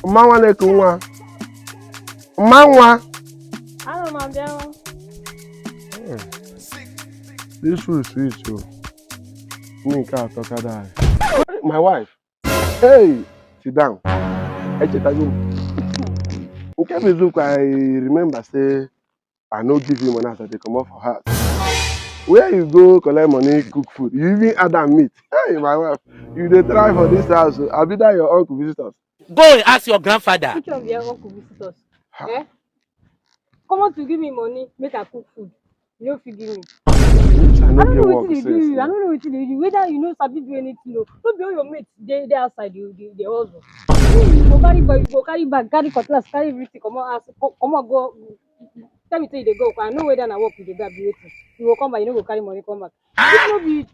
Mama nekunwa. Mama. I don't know, This food is sweet too. My wife. Hey, sit down. I remember say I no give you money after they come off for house. Where you go collect money, cook food. You even add that meat. Hey, my wife, you dey try for this house. I'll be there your uncle visitors. Go and ask your grandfather. which of your uncle visitors? Eh? Come on to give me money, make I cook food. You don't fit give me. I I don't know work what they since. do. I don't know what they do. Whether you know sabi do anything, no. Don't be all your mates. They outside. They hustle. You go carry bag, carry cutlass, carry everything. Come on, go. Tell me say they go. I know whether na work you dey go be waiting. You will come back. You no go carry money come back. This no be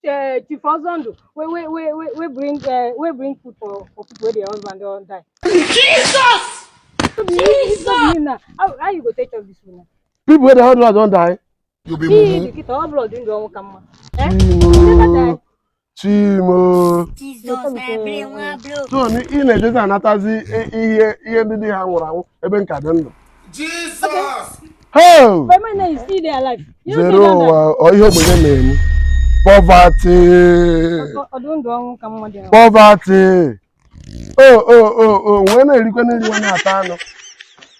2,000. We bring food for people where their husband don die. Jesus! No be you now. How you go take care of this food now? People where the husband don't die. You be He mumu. the kid all blood doing the one come. Eh? You never die. Chimo. Jesus, So in a just anatazi ihe ndị ha nwụrụ anwụ ebe nka dị ndụ. Jesus! Oh! But my name is still there alive. You don't Zero or ihe ogbenye na-eme. Poverty. Poverty. Oh. When na-erikwa n'eriwa na-ata anụ.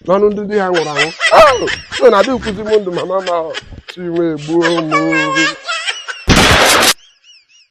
N'ọnụ ndị di ha nwụrụ anwụ. Oh! So na dị nkuzi m ndụ mama ma Chimo egbuo m.